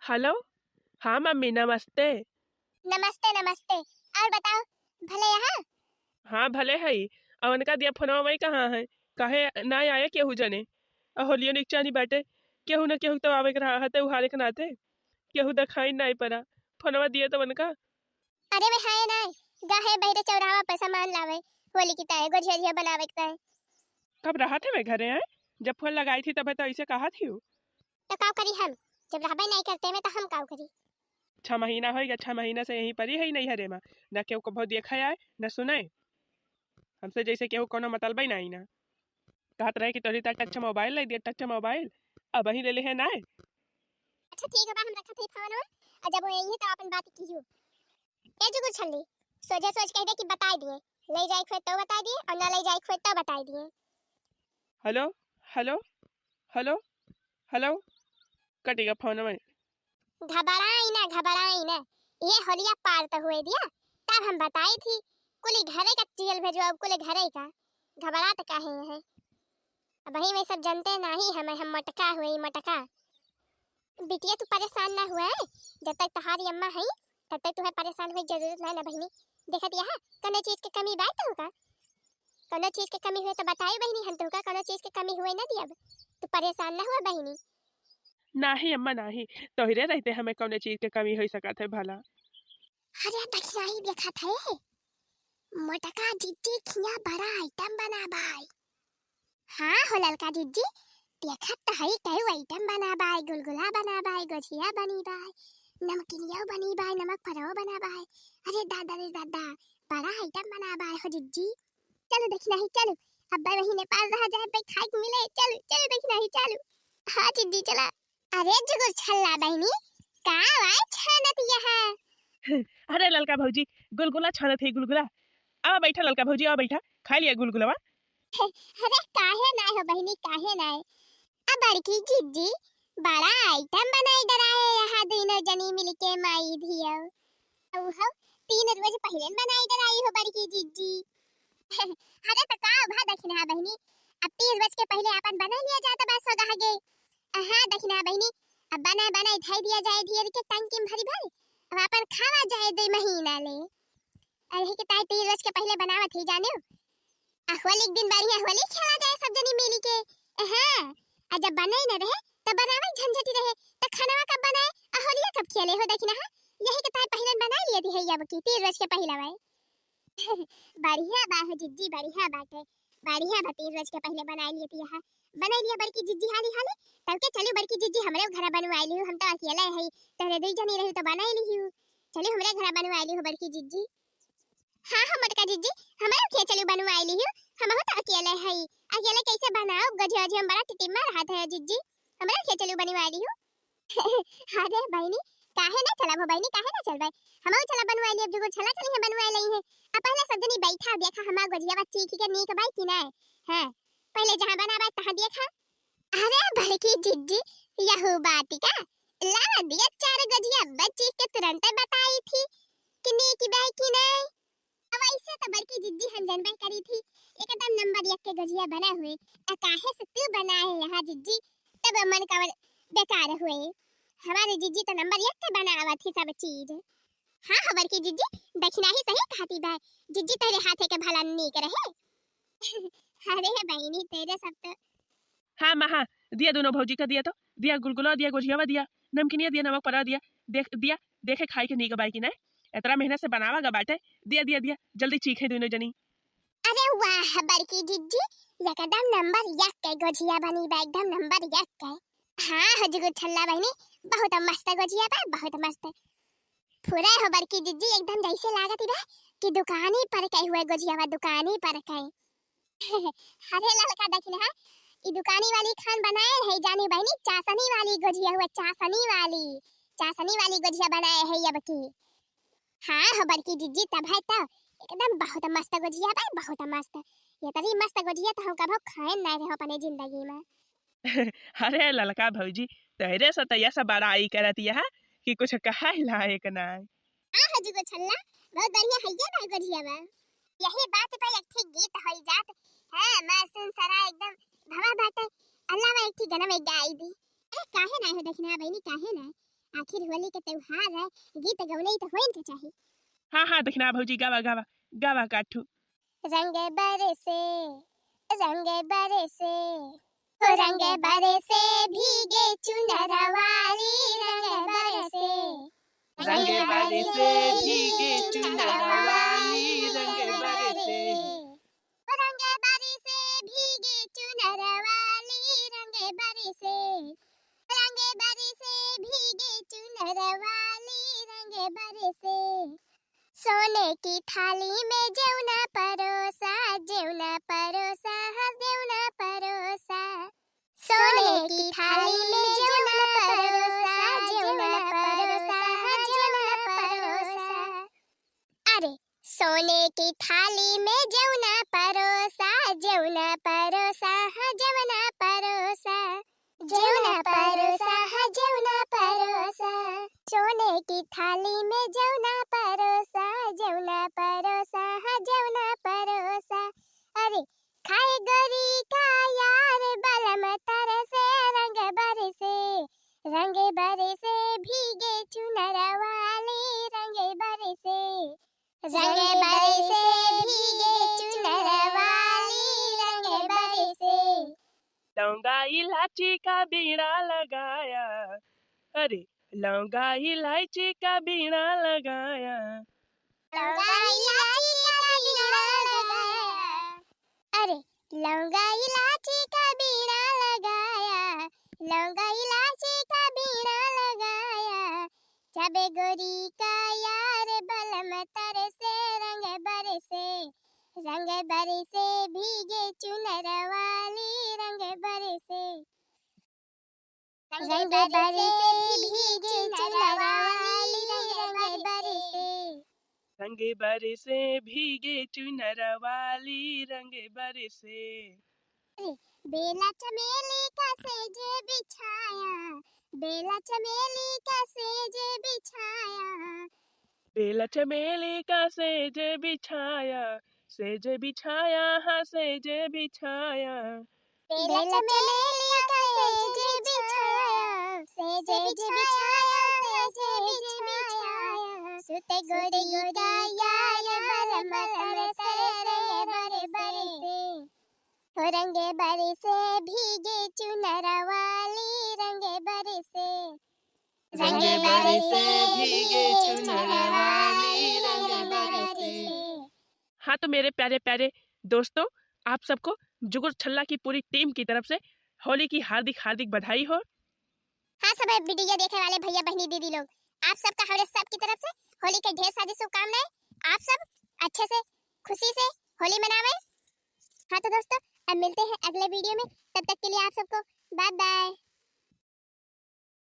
Hello. हाँ mummy, नमस्ते। नमस्ते नमस्ते। और बताओ, भले यहाँ? हाँ भले हई। अवन का दिया फोनवा वही कहाँ है? काहे ना आए केहू जने? होलियो नीचा नहीं बाटे। केहू न केहू तो आवे के रहा हते उहारे के नाते। केहू दिखाई नहीं पड़ा। फोनवा दिए तो वन का। अरे वे हाय ना, गाहे बहिरे चौराहा पर सामान लावे, होली की ताय गोझिया झिया बनावे के ताय। कब रहा थे मैं घरे हैं? जब फोन लगाई थी तब तो ऐसे कहा थी। तो काव करी हम, जब रहबे नहीं करते में तो हम काव करी। 6 महीना हो गया, 6 महीना से यहीं पर ही है नहीं हरे माँ। न केहू को बहुत देखा आए न सुने। हमसे जैसे केहू कोनो मतलब ही नहीं ना। कहत रहे कि तोरी टच मोबाइल ले दिया, टच मोबाइल अब वही ले ले है ना। अच्छा ठीक है बा, हम रखत ही फोन और जब वो यही तो अपन बात कीजियो। ए जुगु छल्ली, सोचे सोच कह दे कि बता दिए, ले जाए खोए तो बता दिए और ना ले जाए खोए तो बता दिए। Hello hello hello hello. कटेगा फोन में। घबराई ना, ये होलिया पार तो हुए दिया, तब हम बताई थी। कुली घरे का चील भेजो, अब कुली घरे का घबरा तो काहे है। अब वही में सब जनते नहीं हम मटका हुई मटका। बिटिया तू परेशान ना हुआ है, जब तक तुम्हारी अम्मा है तब तक तुम्हें परेशान होने की जरूरत नहीं ना बहनी। देखा दिया है कने चीज की कमी बात होगा, कने चीज की कमी हुए तो बताई बहनी, हम तो का कने चीज की कमी हुए ना दिया। तू परेशान ना हुआ बहनी। नाही अम्मा नाही। तोहरे रहते हमें कौन चीज के कमी हो सकत है भला। अरे दखना ही देखा थे, मटका जिद्दी खिया बड़ा आइटम बना बाई। हाँ हो ललका जिद्दी, देखत तो हई कई आइटम बना बाई, गुलगुला बना बाई, गुजिया बनी बाई, नमकीनिया बनी बाई, नमक परवा बना बाई। अरे दादा रे दादा, बड़ा आइटम बना बाई हो जिद्दी। चलो देखना ही चलो, अब वही नेपाल रह जाए पे खाए को मिले, चलो चलो देखना ही चलो। हाँ जिद्दी चला। अरे जुगुर छल्ला बहनी, का आवाज छानत यहाँ। अरे ललका भौजी, गुलगुला छानत है गुलगुला। आ बैठा ललका भौजी, आ बैठा, खा लिया गुलगुलावा। अरे काहे ना हो बहनी, काहे ना। अब बड़की जिद्दी बड़ा आइटम बनाई डराए, यहाँ दोनों जनी मिलके माई धियो। औ 3 रोज पहले बनाई डराई हो बड़की जिद्दी। अरे तो का भा दक्षिणा बहनी, अब 3 रोज के पहले अपन बना लिया जाता बस हो गए। हां दक्षिणा बहनी, अब बना बना धाई दिया जाए धीरे के टंकी में भरी भरी, अब अपन खावा जाए 2 महीना ले। अरे के ताई 3 रोज के पहले बनावत ही जाने। होली दिन बढ़िया होली खेला जाए सब जनी मिली के। हां आ जब बनाई न रहे तब बनावे झंझटी रहे, त खाना कब बनाए आ होलिया कब खेले हो देखना है। यही के ताई पहले बना लिए थी है अब की 3 रोज के पहले भाई। बढ़िया बा हो जिज्जी, बढ़िया बाटे, बढ़िया बा 3 रोज के पहले बना लिए थी यहां। बना लिया बड़की जिज्जी हाली हाली, तब के चलो बड़की जिज्जी हमरे घर बनवाई ली, हम तो अकेले है तोरे दई जनी रही तो बनाई ली हूं। चलो हमरे घर बनवाई ली हो बड़की जिज्जी। हां हां मटका जिज्जी, हमरा के चलो बनवाई ली हूं, हम तो अकेले है, अकेले कैसे बनाओ गजिया जी, हम बड़ा टिटिमा रहा था जिज्जी, हमरा के चलो बनवाई ली हूं। अरे बहनी काहे ना चला हो बहनी, काहे ना चल भाई, हम चला बनवाई ली, अब जो चला चली है बनवाई ली है। अब पहले सब जनी बैठा देखा हमार गजिया बच्ची की के नीक बाई कि नहीं है, पहले जहां बनावा तहां देखा। अरे बड़की जिज्जी यहू बात का ला दिया 4 गजिया बच्ची के तुरंत बताई थी कि नीक बाई कि नहीं। अब ऐसे तो बड़की जिज्जी हम जनबे करी थी एकदम नंबर 1 के गजिया बना हुए, काहे से तू बनाए यहाँ जिज्जी, तब मन का बेकार हुए। हमारे जिज्जी तो नंबर 1 के बनावा थी सब चीज। हाँ खबर की जिज्जी, दक्षिणा ही सही कहती बा, जिज्जी तेरे हाथे के भला नीक रहे। अरे बहनी तेरे सब तो। हाँ माँ हाँ, दिया दोनों भौजी का दिया, तो दिया गुलगुला दिया, गुजियावा दिया, नमकीनिया दिया, नमक परा दिया, देख दिया, देखे खाई के नीक बाई की नहीं। इतना मेहनत से बनावा गा बाटे, दिया दिया दिया, जल्दी चीखे दोनों जनी। अरे वाह बड़की जिज्जी, एकदम नंबर 1 के गुजिया बनी बा, एकदम नंबर 1 के। हाँ हजगुर छल्ला बहनी, बहुत मस्त गुजिया बा, बहुत मस्त। पूरा हो बड़की जिज्जी एकदम जैसे लागत बा कि दुकान ही पर के हुए गुजिया बा, दुकान ही पर के। अरे लड़का देखना है, ये दुकानी वाली खान बनाए है जानी बहनी, चासनी वाली गुजिया हुआ, चासनी वाली गुजिया बनाए है अब की। हाँ हो बड़की जिज्जी तब है तो एकदम बहुत मस्त गुजिया बा, बहुत मस्त। ये तरी मस्त गुजिया तो हम कभो खाए नहीं रहे अपने जिंदगी में। अरे ललका भौजी, तेरे से तो ऐसा बड़ाई करती है कि कुछ कहा लायक नहीं। हाँ हजू को छल्ला बहुत बढ़िया है ये ना गुजिया बा। यही बात पे एक ठीक गीत होई जात है, मैं सुन सरा एकदम भवा बाटे, अल्लाह में एक ठीक गाना में गाई दी। ए काहे ना है देखना बहनी, काहे ना आखिर होली के त्योहार है, गीत गौने तो होइन के चाहिए। हाँ हाँ देखना भौजी गावा गावा गावा काठू। रंग बरसे ओ रंग बरसे भीगे चुनर वाली, रंग बरसे रंग बरसे भीगे चुनर वाली, रंग बरसे ओ रंग बरसे भीगे चुनर वाली, रंग बरसे भीगे चुनर वाली, रंग बरसे। सोने की थाली में जेवना परोसा, जेवना परोसा, हाँ जेवना परोसा। सोने की थाली में जेवना परोसा, जेवना परोसा, हाँ जेवना परोसा। अरे सोने की थाली में जेवना परोसा, जेवना परोसा, हाँ जेवना परोसा। जेवना परोसा, हाँ जेवना परोसा। सोने की थाली में जेवना परोसा, जेवना परोसा, हाँ जेवना परोसा। अरे खाए गोरी का यार बलम तरसे, रंग बरसे भीगे चुनर वाली, रंग बरसे भीगे चुनर वाली, रंग बरसे। लौंगा इलायची का बीड़ा लगाया, अरे लौंगा इलायची का बीड़ा लगाया। लौंगा इलायची का बीड़ा लगाया, अरे लौंगा इलायची का बीड़ा लगाया, लौंगा इलायची का बीड़ा लगाया। जबे गोरी का यार बलम तरसे, रंग बरसे भीगे चुनर वाली, रंग बरसे भीगे चुनर वाली, रंग बरसे। रंग बरसे भीगे चुनर वाली, रंग बरसे। बेला चमेली का सेज बिछाया, बेला चमेली का सेज बिछाया। बेला चमेली का सेज बिछाया, सेज बिछाया, हाँ सेज बिछाया। बेला चमेली का सेज बिछाया, सेज बिछाया, सेज बिछाया। सुते गोरी का यार बलम तरसे, रंग बरसे ओ रंग बरसे भीगे चुनर वाली, रंग बरसे भीगे चुनर वाली, रंग बरसे। हाँ तो मेरे प्यारे प्यारे दोस्तों, आप सबको जुगुर छल्ला की पूरी टीम की तरफ से होली की हार्दिक हार्दिक बधाई हो। हाँ सब वीडियो देखने वाले भैया बहनी दीदी लोग, आप सबका हमारे सब की तरफ से होली के ढेर सारी शुभकामनाएं। आप सब अच्छे से खुशी से होली मनावें। हाँ तो दोस्तों अब मिलते हैं अगले वीडियो में, तब तक के लिए आप सबको बाय बाय।